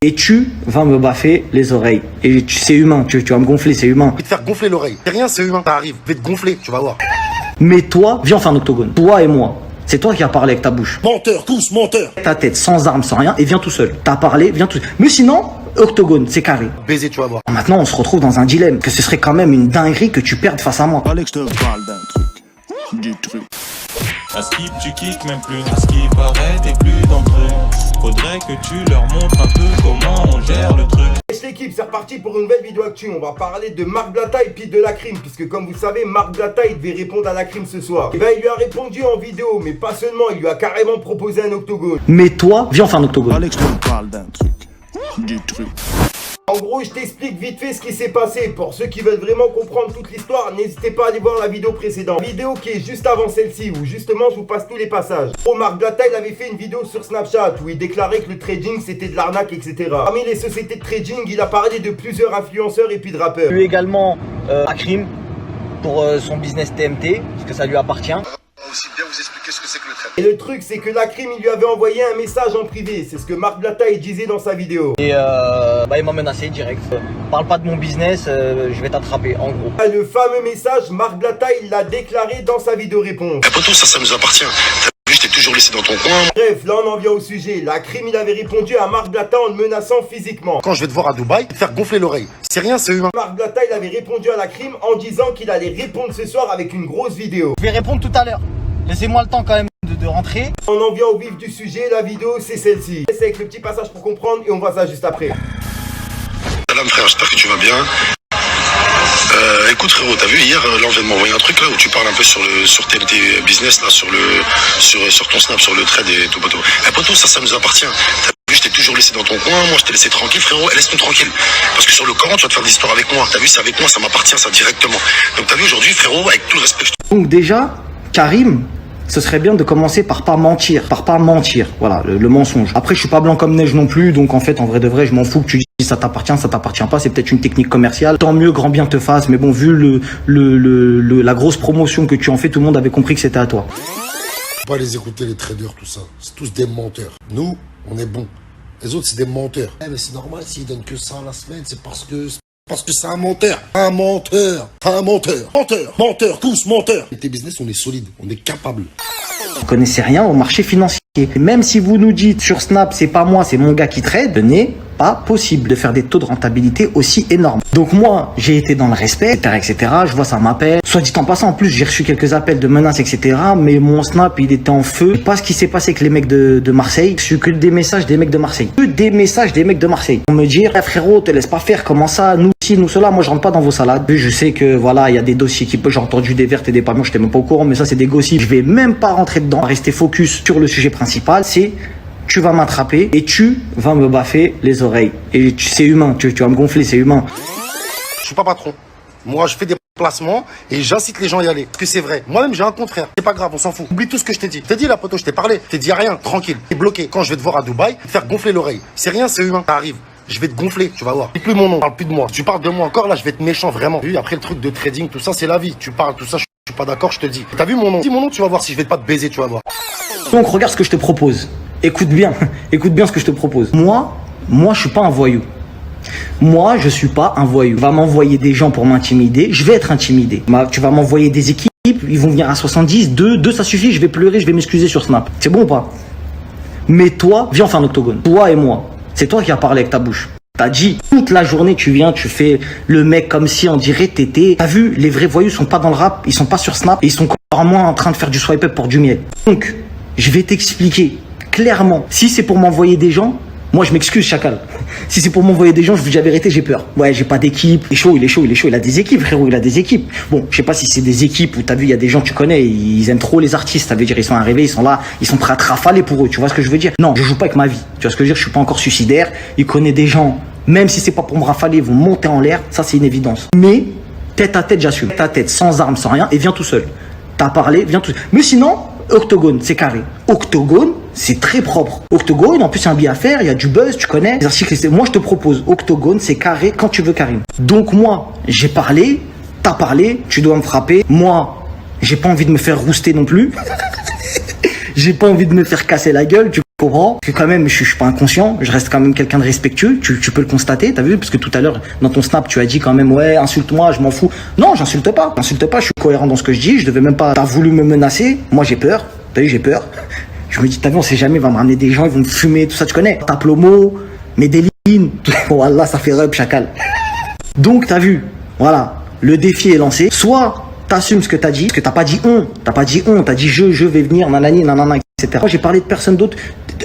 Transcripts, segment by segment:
Et tu vas me baffer les oreilles. Et c'est humain, tu vas me gonfler, c'est humain. Je vais te faire gonfler l'oreille. C'est rien, c'est humain. Ça arrive. Je vais te gonfler, tu vas voir. Mais toi, viens, on fait un octogone. Toi et moi. C'est toi qui as parlé avec ta bouche. Menteur, tous, menteur. Ta tête, sans arme, sans rien, et viens tout seul. T'as parlé, viens tout seul. Mais sinon, octogone, c'est carré. Baiser, tu vas voir. Maintenant, on se retrouve dans un dilemme. Que ce serait quand même une dinguerie que tu perdes face à moi. Fallait que je te parle d'un truc. Du truc. À skip, tu kicks même plus. À ce qui paraît, t'es plus d'entre eux. Faudrait que tu leur montres un peu comment on gère le truc. L'équipe, c'est reparti pour une nouvelle vidéo actu. On va parler de Marc Blatta et puis de la crime, puisque comme vous savez, Marc Blatta il devait répondre à la crime ce soir. Et ben il lui a répondu en vidéo, mais pas seulement, il lui a carrément proposé un octogone. Mais toi, viens, on fait un octogone. Fallait que je te parle d'un truc. Du truc. En gros, je t'explique vite fait ce qui s'est passé. Pour ceux qui veulent vraiment comprendre toute l'histoire, n'hésitez pas à aller voir la vidéo précédente. La vidéo qui est juste avant celle-ci, où justement je vous passe tous les passages. Marc Blatta il avait fait une vidéo sur Snapchat où il déclarait que le trading c'était de l'arnaque, etc. Parmi les sociétés de trading, il a parlé de plusieurs influenceurs et puis de rappeurs. Il y a eu également la crime pour son business TMT, parce que ça lui appartient. Aussi bien vous expliquer ce que c'est que le trade. Et le truc c'est que la crime il lui avait envoyé un message en privé. C'est ce que Marc Blatta il disait dans sa vidéo. Et il m'a menacé direct. Parle pas de mon business, je vais t'attraper, en gros. Le fameux message, Marc Blatta il l'a déclaré dans sa vidéo réponse. Après tout, ça nous appartient. T'as vu, je t'ai toujours laissé dans ton coin. Bref, là on en vient au sujet. La crime il avait répondu à Marc Blatta en le menaçant physiquement. Quand je vais te voir à Dubaï, te faire gonfler l'oreille. C'est rien, c'est humain. Marc Blatta il avait répondu à la crime en disant qu'il allait répondre ce soir avec une grosse vidéo. Je vais répondre tout à l'heure. Laissez-moi le temps quand même de rentrer. On en vient au vif du sujet, la vidéo c'est celle-ci. C'est avec le petit passage pour comprendre et on voit ça juste après. Salam frère, j'espère que tu vas bien. Écoute frérot, t'as vu hier, là on vient de m'envoyer un truc là où tu parles un peu sur tes business là, sur ton snap, sur le trade et tout bateau. Après tout, ça nous appartient. T'as vu, je t'ai toujours laissé dans ton coin, moi je t'ai laissé tranquille frérot, laisse-nous tranquille. Parce que sur le Coran, tu vas te faire des histoires avec moi. T'as vu, c'est avec moi, ça m'appartient ça directement. Donc t'as vu aujourd'hui frérot, avec tout le respect. Donc déjà, Karim, ce serait bien de commencer par pas mentir. Voilà, le mensonge. Après, je suis pas blanc comme neige non plus, donc en fait, en vrai de vrai, je m'en fous que tu dis ça t'appartient pas, c'est peut-être une technique commerciale. Tant mieux, grand bien te fasse, mais bon, vu la grosse promotion que tu en fais, tout le monde avait compris que c'était à toi. Faut pas les écouter, les traders, tout ça. C'est tous des menteurs. Nous, on est bons. Les autres, c'est des menteurs. Mais c'est normal, s'ils donnent que ça la semaine, c'est parce que c'est un menteur. Un menteur. Menteur, tous menteurs. Et tes business, on est solide, on est capable. Vous connaissez rien au marché financier. Et même si vous nous dites sur Snap, c'est pas moi, c'est mon gars qui trade, ce n'est pas possible de faire des taux de rentabilité aussi énormes. Donc moi, j'ai été dans le respect, etc. Je vois ça m'appelle. Soit dit en passant, en plus, j'ai reçu quelques appels de menaces, etc. Mais mon Snap, il était en feu. Je sais pas ce qui s'est passé avec les mecs de Marseille. J'ai reçu que des messages des mecs de Marseille. Que des messages des mecs de Marseille. Pour me dire, frérot, te laisse pas faire, comment ça, nous ci, nous cela, moi je rentre pas dans vos salades. Je sais que voilà, il y a des dossiers qui peuvent, j'ai entendu des vertes et des pas mûres, j'étais même pas au courant, mais ça c'est des gossips. Je vais même pas rentrer dedans. On va rester focus sur le sujet principal, c'est tu vas m'attraper et tu vas me baffer les oreilles. Et c'est humain, tu vas me gonfler, c'est humain. Je suis pas patron. Moi, je fais des placements et j'incite les gens à y aller. Parce que c'est vrai. Moi-même, j'ai un compte, frère. C'est pas grave, on s'en fout. Oublie tout ce que je t'ai dit. Je t'ai dit, là, poto, je t'ai parlé. Je t'ai dit rien, tranquille. T'es bloqué. Quand je vais te voir à Dubaï, te faire gonfler l'oreille. C'est rien, c'est humain. Ça arrive. Je vais te gonfler, tu vas voir. Dis plus mon nom, parle plus de moi. Tu parles de moi encore, là, je vais être méchant, vraiment. Vu, après le truc de trading, tout ça, c'est la vie. Tu parles, tout ça, je suis pas d'accord, je te dis. T'as vu mon nom? Dis mon nom, tu vas voir si je vais pas te baiser, tu vas voir. Donc regarde ce que je te propose. Écoute bien ce que je te propose. Moi, je suis pas un voyou. Moi, je suis pas un voyou. Tu vas m'envoyer des gens pour m'intimider, je vais être intimidé. Tu vas m'envoyer des équipes, ils vont venir à 70, 2 ça suffit, je vais pleurer, je vais m'excuser sur Snap. C'est bon ou pas? Mais toi, viens, on fait un octogone. Toi et moi. C'est toi qui as parlé avec ta bouche. T'as dit, toute la journée tu viens, tu fais le mec comme si on dirait t'étais. T'as vu, les vrais voyous sont pas dans le rap, ils sont pas sur Snap, et ils sont encore moins en train de faire du swipe up pour du miel. Donc, je vais t'expliquer clairement. Si c'est pour m'envoyer des gens, moi je m'excuse, chacal. Si c'est pour m'envoyer des gens, je vous dis la vérité, j'ai peur. Ouais, j'ai pas d'équipe. Il est chaud. Il a des équipes, frérot, il a des équipes. Bon, je sais pas si c'est des équipes où t'as vu, il y a des gens que tu connais, ils aiment trop les artistes. Ça veut dire, ils sont arrivés, ils sont là, ils sont prêts à te rafaler pour eux. Tu vois ce que je veux dire? Non, je joue pas avec ma vie. Tu vois ce que je veux dire? Je suis pas encore suicidaire. Il connaît des gens, même si c'est pas pour me rafaler, ils vont monter en l'air. Ça, c'est une évidence. Mais, tête à tête, j'assume. Tête à tête, sans armes, sans rien, et viens tout seul. T'as parlé, viens tout seul. Mais sinon, octogone, c'est carré. Octogone, c'est très propre. Octogone, en plus, il y a un billet à faire, il y a du buzz, tu connais. Les articles, moi, je te propose octogone, c'est carré quand tu veux, Karim. Donc, moi, j'ai parlé, t'as parlé, tu dois me frapper. Moi, j'ai pas envie de me faire rouster non plus. J'ai pas envie de me faire casser la gueule, tu comprends? Parce que quand même, je suis pas inconscient, je reste quand même quelqu'un de respectueux, tu peux le constater, t'as vu? Parce que tout à l'heure, dans ton snap, tu as dit quand même, ouais, insulte-moi, je m'en fous. Non, j'insulte pas, je suis cohérent dans ce que je dis, je devais même pas, t'as voulu me menacer, moi j'ai peur, t'as vu, j'ai peur. Je me dis, t'as vu, on sait jamais, il va me ramener des gens, ils vont me fumer, tout ça, tu connais. Tape l'homo, Medellin, voilà, ça fait rub, chacal. Donc, t'as vu, voilà, le défi est lancé. Soit t'assumes ce que t'as dit, parce que t'as pas dit t'as dit je vais venir, nanani, nanana, etc. Moi, j'ai parlé de personne d'autre.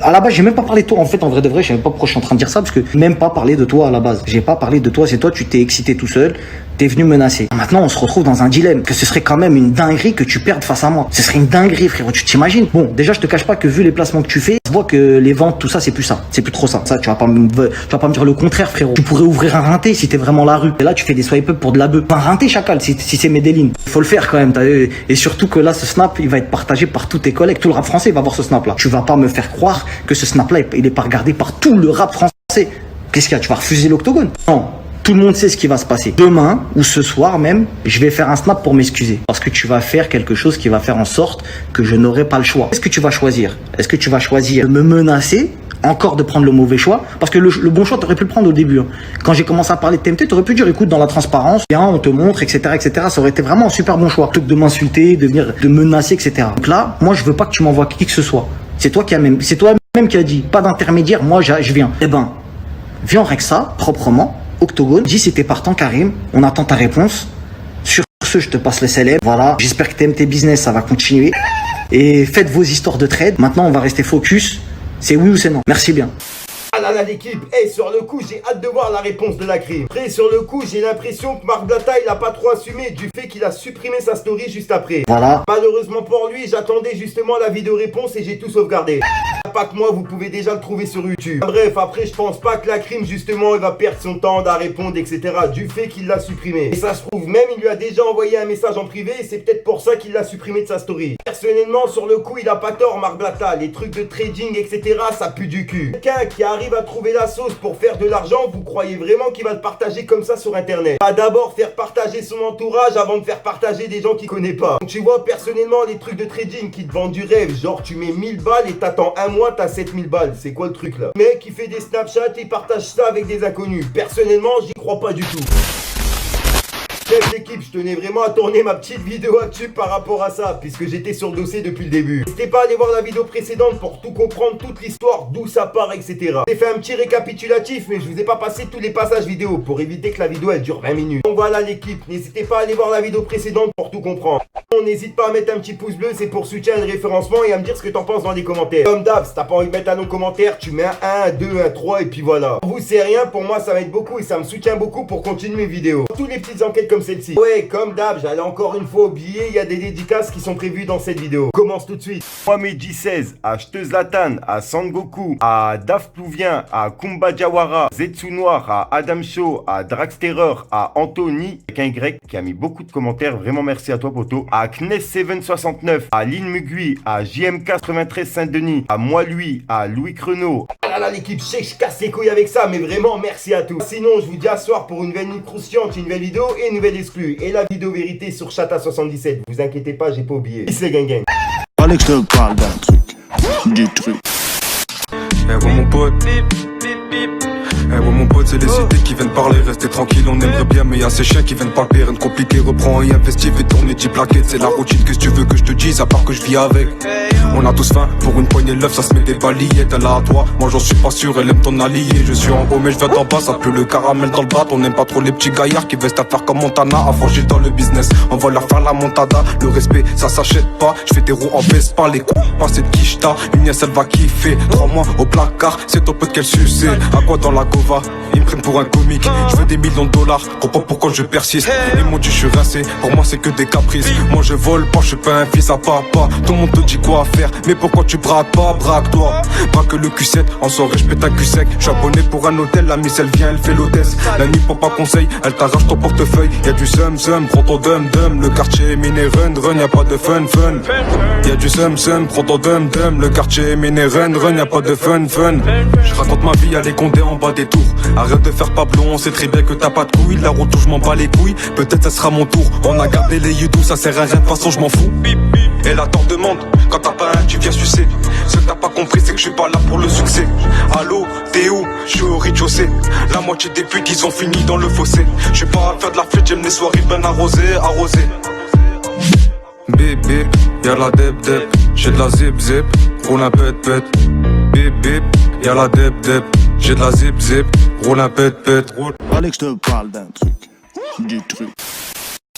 À la base, j'ai même pas parlé de toi. En fait, en vrai de vrai, je sais même pas pourquoi je suis en train de dire ça, parce que même pas parlé de toi à la base. J'ai pas parlé de toi, c'est toi, tu t'es excité tout seul, t'es venu menacer. Maintenant, on se retrouve dans un dilemme, que ce serait quand même une dinguerie que tu perdes face à moi. Ce serait une dinguerie, frérot, tu t'imagines? Bon, déjà, je te cache pas que vu les placements que tu fais, je vois que les ventes, tout ça, c'est plus ça. C'est plus trop ça. Ça, tu vas pas me dire le contraire, frérot. Tu pourrais ouvrir un rinté si t'es vraiment la rue. Et là, tu fais des swipe up pour de la bœuf. Un rinté, chacal, si c'est Medellin. Faut le faire quand même, t'as vu. Et surtout que là, ce snap, il va être partagé par tous tes collègues. Tout le rap français va voir ce snap là. Tu vas pas me faire croire que ce snap là, il est pas regardé par tout le rap français. Qu'est-ce qu'il y a? Tu vas refuser l'octogone? Non. Tout le monde sait ce qui va se passer. Demain, ou ce soir même, je vais faire un snap pour m'excuser. Parce que tu vas faire quelque chose qui va faire en sorte que je n'aurai pas le choix. Est-ce que tu vas choisir? Est-ce que tu vas choisir de me menacer, encore de prendre le mauvais choix? Parce que le bon choix, t'aurais pu le prendre au début. Quand j'ai commencé à parler de TMT, t'aurais pu dire, écoute, dans la transparence, bien, on te montre, etc., etc. Ça aurait été vraiment un super bon choix. Plutôt que de m'insulter, de menacer, etc. Donc là, moi, je veux pas que tu m'envoies qui que ce soit. C'est toi même qui a dit, pas d'intermédiaire, moi, je viens. Eh ben, viens, on règle ça, proprement. Octogone, dis si t'es partant, Karim, on attend ta réponse. Sur ce, je te passe le célèbre. Voilà, j'espère que t'aimes tes business, ça va continuer. Et faites vos histoires de trade. Maintenant, on va rester focus. C'est oui ou c'est non. Merci bien. Ah là là l'équipe, sur le coup j'ai hâte de voir la réponse de la crime. Après sur le coup j'ai l'impression que Marc Blatta il a pas trop assumé du fait qu'il a supprimé sa story juste après. Voilà. Malheureusement pour lui j'attendais justement la vidéo réponse et j'ai tout sauvegardé. Pas que moi vous pouvez déjà le trouver sur YouTube. Bref après je pense pas que la crime justement il va perdre son temps à répondre etc. du fait qu'il l'a supprimé. Et ça se trouve même il lui a déjà envoyé un message en privé et c'est peut-être pour ça qu'il l'a supprimé de sa story. Personnellement sur le coup il a pas tort Marc Blatta. Les trucs de trading etc. ça pue du cul. Quelqu'un qui arrive à trouver la sauce pour faire de l'argent, vous croyez vraiment qu'il va le partager comme ça sur internet? Va d'abord faire partager son entourage avant de faire partager des gens qu'il connaît pas. Donc, tu vois personnellement les trucs de trading qui te vendent du rêve, genre tu mets 1000 balles et t'attends un mois t'as 7000 balles, c'est quoi le truc là? Mec qui fait des Snapchat et partage ça avec des inconnus. Personnellement j'y crois pas du tout. Chef d'équipe, je tenais vraiment à tourner ma petite vidéo actu par rapport à ça, puisque j'étais sur le dossier depuis le début. N'hésitez pas à aller voir la vidéo précédente pour tout comprendre, toute l'histoire, d'où ça part, etc. J'ai fait un petit récapitulatif, mais je vous ai pas passé tous les passages vidéo, pour éviter que la vidéo elle dure 20 minutes. Donc voilà l'équipe, n'hésitez pas à aller voir la vidéo précédente pour tout comprendre. On n'hésite pas à mettre un petit pouce bleu, c'est pour soutien et le référencement, et à me dire ce que t'en penses dans les commentaires. Comme d'hab, si t'as pas envie de mettre un nom commentaire, tu mets un 1, 2, 1, 3, et puis voilà. Pour vous c'est rien, pour moi ça m'aide beaucoup, et ça me soutient beaucoup pour continuer mes vidéos. Toutes les petites enquêtes comme celle-ci. Ouais, comme d'hab, j'allais encore une fois oublier, il y a des dédicaces qui sont prévues dans cette vidéo. On commence tout de suite. Mohamed J16, à Zlatan, à Sangoku, à Daf Plouvien, à Kumba Jawara, Zetsu Noir, à Adam Show, à Draxterror, à Anthony, avec un Y qui a mis beaucoup de commentaires, vraiment merci à toi poto, à Knes769, à Lynn Mugui, à JM93 Saint-Denis, à Moi Lui, à Louis Creneau. Ah là là l'équipe, je sais que je casse les couilles avec ça, mais vraiment merci à tous. Sinon, je vous dis à ce soir pour une nouvelle nuit croustillante, une nouvelle vidéo et une nouvelle exclue. Et la vidéo vérité sur Chata77. Vous inquiétez pas, j'ai pas oublié. Peace les gang gang. Fallait que je te parle d'un truc, du truc. Eh ouais mon pote, eh ouais mon pote, c'est les cités qui viennent parler, restez tranquille, on aimerait bien mais y'a ces chiens qui viennent palper, rien de compliqué, reprends et investis, fais tourner 10 plaquettes, c'est la routine, qu'est-ce que tu veux que je te dise, à part que je vis avec. On a tous faim, pour une poignée de l'œuf, ça se met des balillettes, elle a à toi, moi j'en suis pas sûr, elle aime ton allié, je suis en haut mais je viens d'en bas, ça pue le caramel dans le bras, on n'aime pas trop les petits gaillards qui veulent à faire comme Montana, à franchir dans le business, on va leur faire la montada, le respect ça s'achète pas, je fais des roues en Vespa, les coups, passer de quicheta, une nièce elle va kiffer, 3 mois au placard, c'est ton pote qu'elle sucée, à quoi dans la gova, ils me prennent pour un comique, je veux des millions de dollars, comprends pourquoi je persiste, ils m'ont dit je suis rincé, pour moi c'est que des caprices, moi je vole pas, je suis pas un fils à papa, tout le monde te dit quoi faire, mais pourquoi tu braques pas, braque-toi, braque le Q7, en soirée je pète un cul sec, je suis abonné pour un hôtel, la miss elle vient, elle fait l'hôtesse, la nuit pour pas conseil, elle t'arrache ton portefeuille, y'a du zum, prends ton dum, le quartier est miné run, y'a pas de fun, y'a du zum, prends ton dum, le quartier est miné run, y'a pas de fun, je raconte ma vie à les condés en bas des tours. Arrête de faire Pablo, on sait très bien que t'as pas de couilles. La route où je m'en bats les couilles, peut-être ça sera mon tour. On a gardé les youdous, ça sert à rien, de toute façon je m'en fous. Et là t'en demande, quand t'as pas un, tu viens sucer. Ce que t'as pas compris, c'est que je suis pas là pour le succès. Allô, t'es où? Je suis au rez-de-chaussée. La moitié des putes, ils ont fini dans le fossé. Je suis pas à faire de la fête, j'aime les soirées ben arrosées, arrosées. Bip bip, y'a la deb deb, j'ai de la zip zip, roule un pet pet. Bip bip, y'a la deb deb, j'ai de la zip zip, roule un pet pet. Fallait que je te parle d'un truc. Du truc.